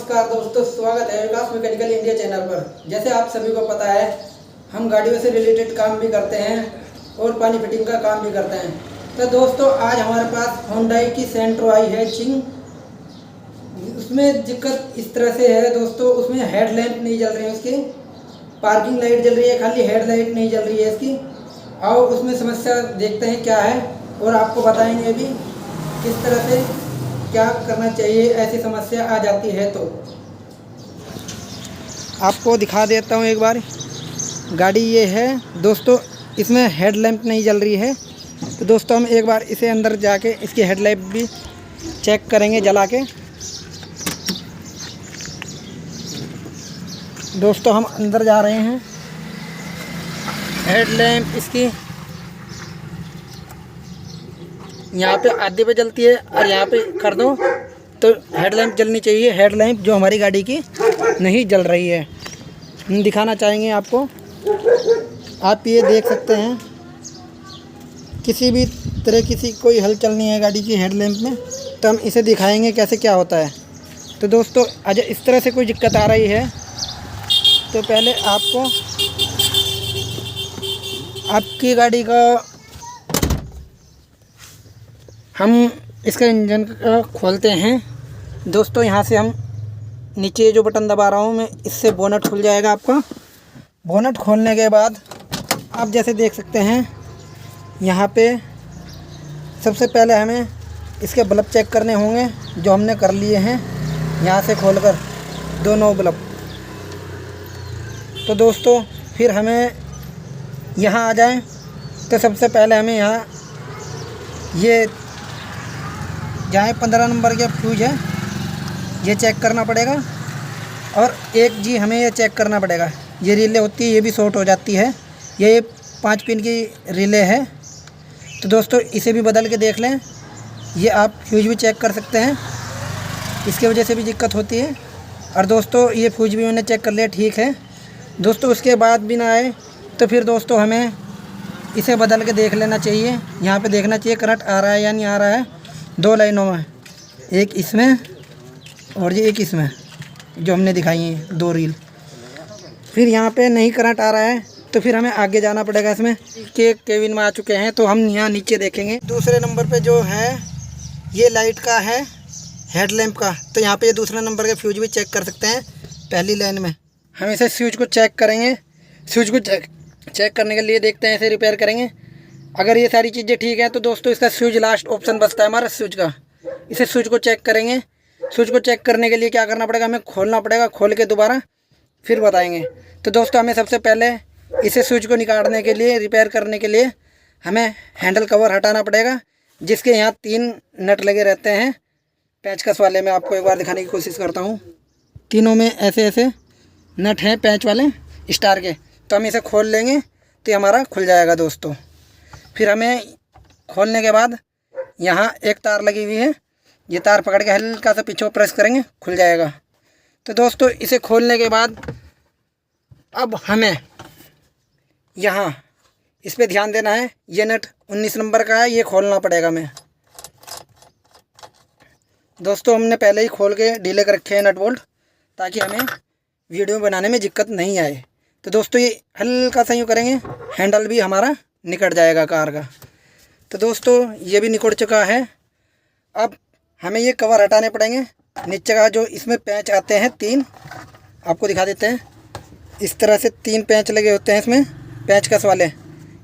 नमस्कार दोस्तों, स्वागत है विकास मैकेनिकल इंडिया चैनल पर। जैसे आप सभी को पता है, हम गाड़ियों से रिलेटेड काम भी करते हैं और पानी फिटिंग का काम भी करते हैं। तो दोस्तों, आज हमारे पास होंडाई की सेंट्रो आई है चिंग। उसमें दिक्कत इस तरह से है दोस्तों, उसमें हेडलैम्प नहीं जल रही है, उसकी पार्किंग लाइट जल रही है, खाली हेडलाइट नहीं जल रही है इसकी। और उसमें समस्या देखते हैं क्या है और आपको बताएंगे भी किस तरह से क्या करना चाहिए ऐसी समस्या आ जाती है। तो आपको दिखा देता हूँ एक बार। गाड़ी ये है दोस्तों, इसमें हेडलैम्प नहीं जल रही है। तो दोस्तों, हम एक बार इसे अंदर जाके इसकी हेडलैम्प भी चेक करेंगे जला के। दोस्तों, हम अंदर जा रहे हैं। हेडलैम्प इसकी यहाँ पे आधे पे जलती है और यहाँ पे कर दो तो हेडलैम्प जलनी चाहिए। हेडलैम्प जो हमारी गाड़ी की नहीं जल रही है, हम दिखाना चाहेंगे आपको। आप ये देख सकते हैं, किसी भी तरह किसी कोई हलचल नहीं है गाड़ी की हेडलैम्प में। तो हम इसे दिखाएंगे कैसे क्या होता है। तो दोस्तों, अगर इस तरह से कोई दिक्कत आ रही है तो पहले आपको आपकी गाड़ी का हम इसका इंजन का खोलते हैं। दोस्तों, यहाँ से हम नीचे जो बटन दबा रहा हूँ मैं, इससे बोनट खुल जाएगा आपका। बोनट खोलने के बाद आप जैसे देख सकते हैं, यहाँ पे सबसे पहले हमें इसके बल्ब चेक करने होंगे, जो हमने कर लिए हैं यहाँ से खोलकर दोनों बल्ब। तो दोस्तों, फिर हमें यहाँ आ जाएं तो सबसे पहले हमें यहाँ ये जहाँ 15 नंबर के फ्यूज है ये चेक करना पड़ेगा। और एक जी हमें ये चेक करना पड़ेगा, ये रिले होती है, ये भी शॉर्ट हो जाती है। ये 5 पिन की रिले है। तो दोस्तों, इसे भी बदल के देख लें। ये आप फ्यूज भी चेक कर सकते हैं, इसके वजह से भी दिक्कत होती है। और दोस्तों, ये फ्यूज भी मैंने चेक कर लिया, ठीक है। दोस्तों, उसके बाद भी ना आए तो फिर दोस्तों हमें इसे बदल के देख लेना चाहिए। यहाँ पे देखना चाहिए करंट आ रहा है या नहीं आ रहा है। 2 लाइनों में, एक इसमें और ये एक इसमें, जो हमने दिखाई है 2 रील। फिर यहाँ पे नहीं करंट आ रहा है तो फिर हमें आगे जाना पड़ेगा। इसमें के केबिन में आ चुके हैं तो हम यहाँ नीचे देखेंगे। दूसरे नंबर पे जो है ये लाइट का है, हेडलैम्प का। तो यहाँ पे ये दूसरे नंबर के फ्यूज भी चेक कर सकते हैं पहली लाइन में। हम इसे स्विच को चेक करेंगे। स्विच को चेक करने के लिए देखते हैं, इसे रिपेयर करेंगे। अगर ये सारी चीज़ें ठीक है तो दोस्तों, इसका स्विच लास्ट ऑप्शन बचता है हमारा स्विच का। इसे स्विच को चेक करेंगे। स्विच को चेक करने के लिए क्या करना पड़ेगा, हमें खोलना पड़ेगा। खोल के दोबारा फिर बताएंगे। तो दोस्तों, हमें सबसे पहले इसे स्विच को निकालने के लिए, रिपेयर करने के लिए हमें हैंडल कवर हटाना पड़ेगा, जिसके यहाँ 3 नट लगे रहते हैं पेंचकस वाले। मैं आपको एक बार दिखाने की कोशिश करता हूँ। तीनों में ऐसे ऐसे नट हैं पेंच वाले स्टार के। तो हम इसे खोल लेंगे तो ये हमारा खुल जाएगा दोस्तों। फिर हमें खोलने के बाद यहाँ एक तार लगी हुई है, ये तार पकड़ के हल्का सा पीछे प्रेस करेंगे, खुल जाएगा। तो दोस्तों, इसे खोलने के बाद अब हमें यहाँ इस पे ध्यान देना है। ये नट 19 नंबर का है, ये खोलना पड़ेगा हमें। दोस्तों, हमने पहले ही खोल के ढीले कर रखे हैं नट बोल्ट, ताकि हमें वीडियो बनाने में दिक्कत नहीं आए। तो दोस्तों, ये हल्का सा यूँ करेंगे, हैंडल भी हमारा निकट जाएगा कार का। तो दोस्तों, ये भी निकट चुका है। अब हमें ये कवर हटाने पड़ेंगे नीचे का, जो इसमें पैंच आते हैं 3, आपको दिखा देते हैं। इस तरह से 3 पैंच लगे होते हैं इसमें, पेंचकस वाले।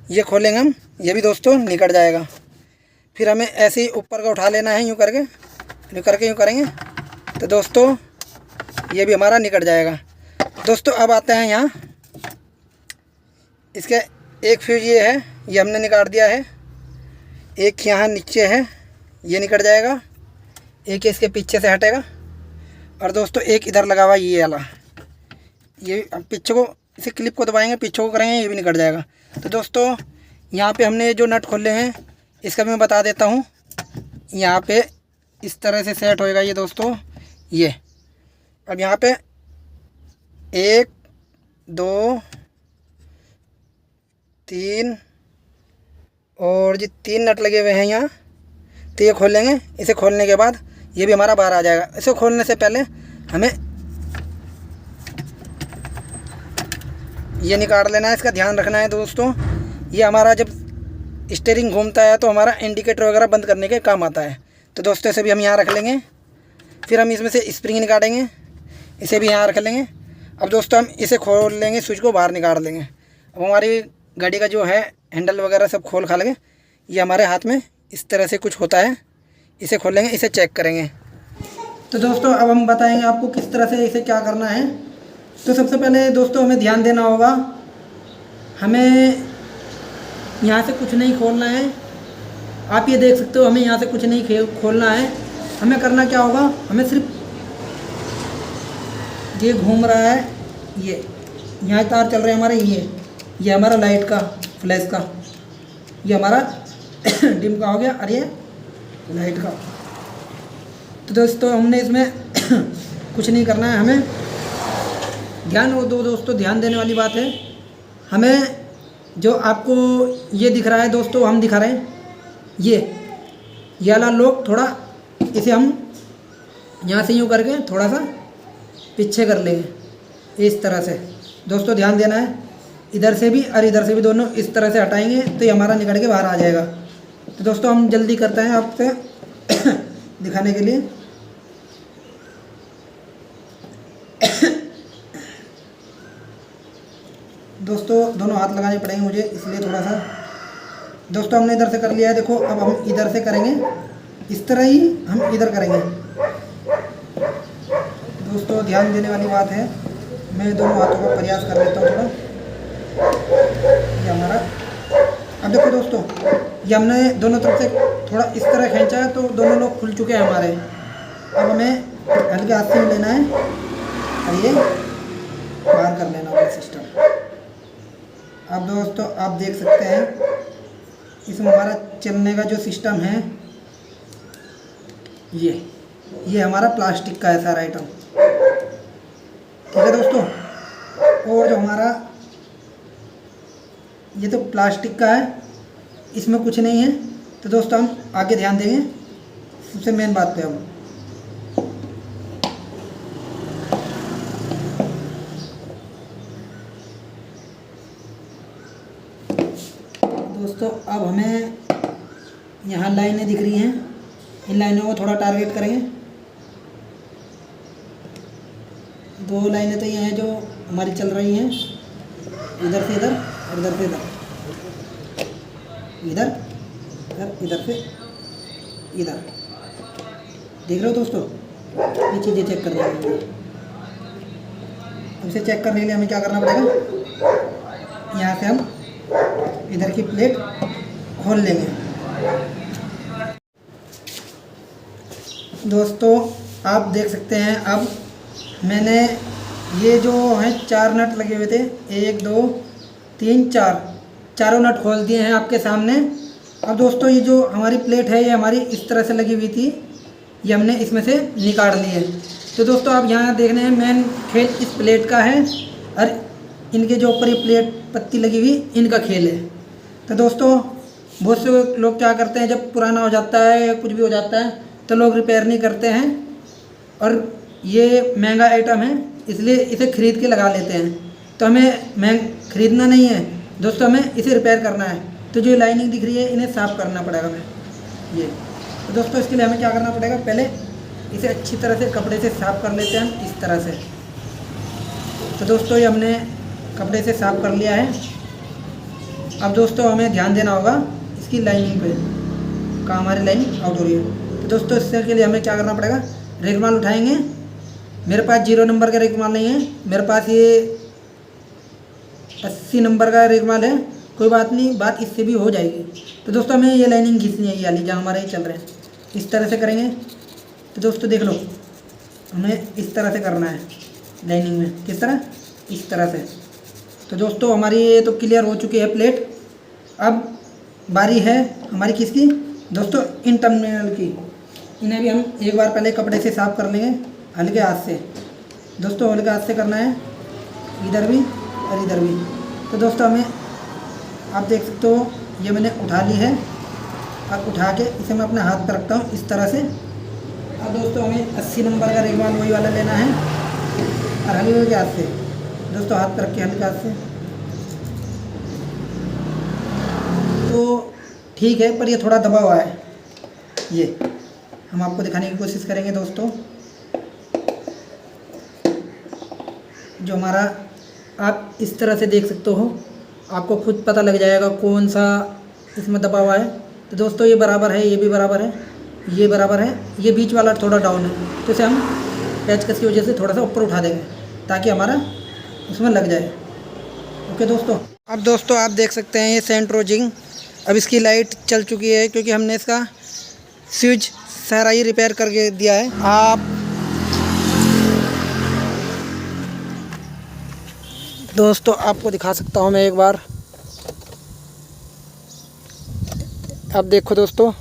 ये खोलेंगे हम, ये भी दोस्तों निकट जाएगा। फिर हमें ऐसे ही ऊपर का उठा लेना है, यूँ करके यूँ करेंगे तो दोस्तों ये भी हमारा निकट जाएगा। दोस्तों, अब आते हैं यहाँ, इसके एक फ्यूज ये है, ये हमने निकाल दिया है। एक यहाँ नीचे है, ये निकट जाएगा। एक इसके पीछे से हटेगा। और दोस्तों, एक इधर लगा हुआ ये वाला, ये पीछे को इसे क्लिप को दबाएंगे, पीछे को करेंगे, ये भी निकट जाएगा। तो दोस्तों, यहाँ पे हमने जो नट खोले हैं इसका भी मैं बता देता हूँ। यहाँ पे इस तरह से सेट होएगा ये दोस्तों, ये। अब यहाँ पे 1 2 3 और ये 3 नट लगे हुए हैं यहाँ। तो ये खोलेंगे, इसे खोलने के बाद ये भी हमारा बाहर आ जाएगा। इसे खोलने से पहले हमें ये निकाल लेना है, इसका ध्यान रखना है दोस्तों। ये हमारा जब स्टीयरिंग घूमता है तो हमारा इंडिकेटर वगैरह बंद करने के काम आता है। तो दोस्तों इसे भी हम यहाँ रख लेंगे। फिर हम इसमें से स्प्रिंग निकालेंगे, इसे भी यहाँ रख लेंगे। अब दोस्तों हम इसे खोल लेंगे, स्विच को बाहर निकाल लेंगे। अब हमारी गाड़ी का जो है हैंडल वगैरह सब खोल खा लेंगे। ये हमारे हाथ में इस तरह से कुछ होता है, इसे खोलेंगे, इसे चेक करेंगे। तो दोस्तों अब हम बताएंगे आपको किस तरह से इसे क्या करना है। तो सबसे पहले दोस्तों हमें ध्यान देना होगा, हमें यहाँ से कुछ नहीं खोलना है। आप ये देख सकते हो, हमें यहाँ से कुछ नहीं खोलना है। हमें करना क्या होगा, हमें सिर्फ ये घूम रहा है, ये यहाँ तार चल रहे हैं हमारे, ये हमारा लाइट का फ्लैश का, ये हमारा डिम का हो गया और ये लाइट का। तो दोस्तों हमने इसमें कुछ नहीं करना है। हमें ध्यान वो दोस्तों ध्यान देने वाली बात है, हमें जो आपको ये दिख रहा है दोस्तों, हम दिखा रहे हैं ये वाला लॉक, थोड़ा इसे हम यहाँ से यूँ करके थोड़ा सा पीछे कर लेंगे इस तरह से। दोस्तों ध्यान देना है, इधर से भी और इधर से भी दोनों इस तरह से हटाएंगे तो ये हमारा निकल के बाहर आ जाएगा। तो दोस्तों हम जल्दी करते हैं आपसे दिखाने के लिए। दोस्तों दोनों हाथ लगाने पड़ेंगे मुझे, इसलिए थोड़ा सा। दोस्तों हमने इधर से कर लिया है, देखो अब हम इधर से करेंगे, इस तरह ही हम इधर करेंगे। दोस्तों ध्यान देने वाली बात है, मैं दोनों हाथों का प्रयास कर लेता हूँ थोड़ा। ये हमारा, अब देखो दोस्तों ये हमने दोनों तरफ से थोड़ा इस तरह खींचा है तो दोनों लोग खुल चुके हैं हमारे। अब हमें हल्के हाथ से लेना है और ये बाहर कर लेना अपना सिस्टम। अब दोस्तों आप देख सकते हैं इसमें हमारा चलने का जो सिस्टम है, ये हमारा प्लास्टिक का है सारा आइटम, ठीक है दोस्तों। और जो हमारा ये तो प्लास्टिक का है, इसमें कुछ नहीं है। तो दोस्तों हम आगे ध्यान देंगे सबसे मेन बात पे। हम दोस्तों अब हमें यहाँ लाइनें दिख रही हैं, इन लाइनों को थोड़ा टारगेट करेंगे। दो लाइनें तो ये हैं जो हमारी चल रही हैं, इधर से इधर और इधर से इधर, इधर इधर से इधर, देख रहे हो दोस्तों। ये चीज़ें चेक करनी है। इसे चेक करने के लिए हमें क्या करना पड़ेगा, यहाँ से हम इधर की प्लेट खोल लेंगे। दोस्तों आप देख सकते हैं, अब मैंने ये जो हैं 4 नट लगे हुए थे, 1 2 3 4, चारों नट खोल दिए हैं आपके सामने। अब दोस्तों ये जो हमारी प्लेट है ये हमारी इस तरह से लगी हुई थी, ये हमने इसमें से निकाल ली है। तो दोस्तों आप यहाँ देख रहे हैं मेन खेल इस प्लेट का है और इनके जो ऊपर ये प्लेट पत्ती लगी हुई इनका खेल है। तो दोस्तों बहुत से लोग क्या करते हैं, जब पुराना हो जाता है या कुछ भी हो जाता है तो लोग रिपेयर नहीं करते हैं, और ये महंगा आइटम है इसलिए इसे ख़रीद के लगा लेते हैं। तो हमें ख़रीदना नहीं है दोस्तों, हमें इसे रिपेयर करना है। तो जो लाइनिंग दिख रही है इन्हें साफ़ करना पड़ेगा हमें ये। तो दोस्तों इसके लिए हमें क्या करना पड़ेगा, पहले इसे अच्छी तरह से कपड़े से साफ़ कर लेते हैं इस तरह से। तो दोस्तों ये हमने कपड़े से साफ़ कर लिया है। अब दोस्तों हमें ध्यान देना होगा इसकी लाइनिंग पे, कहाँ हमारी लाइनिंग आउट हो रही है। तो दोस्तों इसके लिए हमें क्या करना पड़ेगा, रेगमाल उठाएंगे। मेरे पास 0 नंबर का रेगमाल नहीं है, मेरे पास ये 80 नंबर का रेगमाल है। कोई बात नहीं, बात इससे भी हो जाएगी। तो दोस्तों हमें ये लाइनिंग घिसनी है, ये वाली जहाँ हमारे चल रहे हैं, इस तरह से करेंगे। तो दोस्तों देख लो, हमें इस तरह से करना है लाइनिंग में, किस तरह, इस तरह से। तो दोस्तों हमारी ये तो क्लियर हो चुकी है प्लेट। अब बारी है हमारी किसकी दोस्तों, इन टर्मिनल की। इन्हें भी हम एक बार पहले कपड़े से साफ़ कर लेंगे हल्के हाथ से। दोस्तों हल्के हाथ से करना है, इधर भी और इधर भी। तो दोस्तों हमें आप देख सकते हो ये मैंने उठा ली है, अब उठा के इसे मैं अपने हाथ पर रखता हूँ इस तरह से। अब दोस्तों हमें 80 नंबर का रेगमाल वही वाला लेना है और हल्के हाथ से दोस्तों हाथ पर रख के हल्के हाथ से तो ठीक है, पर ये थोड़ा दबा हुआ है। ये हम आपको दिखाने की कोशिश करेंगे दोस्तों। जो हमारा, आप इस तरह से देख सकते हो, आपको खुद पता लग जाएगा कौन सा इसमें दबा हुआ है। तो दोस्तों ये बराबर है, ये भी बराबर है, ये बराबर है, ये बीच वाला थोड़ा डाउन है, तो इसे हम पेचकस की वजह से थोड़ा सा ऊपर उठा देंगे ताकि हमारा उसमें लग जाए। ओके दोस्तों, अब दोस्तों आप देख सकते हैं ये सेंट्रो जिंग, अब इसकी लाइट चल चुकी है क्योंकि हमने इसका स्विच सारा ही रिपेयर करके दिया है। आप दोस्तों आपको दिखा सकता हूँ मैं एक बार। अब देखो दोस्तों,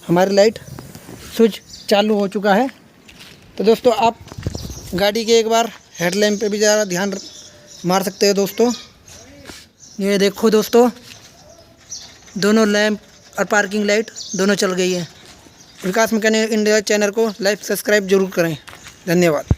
हमारी लाइट स्विच चालू हो चुका है। तो दोस्तों आप गाड़ी के एक बार हेडलैम्प पे भी ज़रा ध्यान मार सकते हो दोस्तों। ये देखो दोस्तों, दोनों लैंप और पार्किंग लाइट दोनों चल गई है। विकास मैकेनिक इंडिया चैनल को लाइक सब्सक्राइब जरूर करें। धन्यवाद।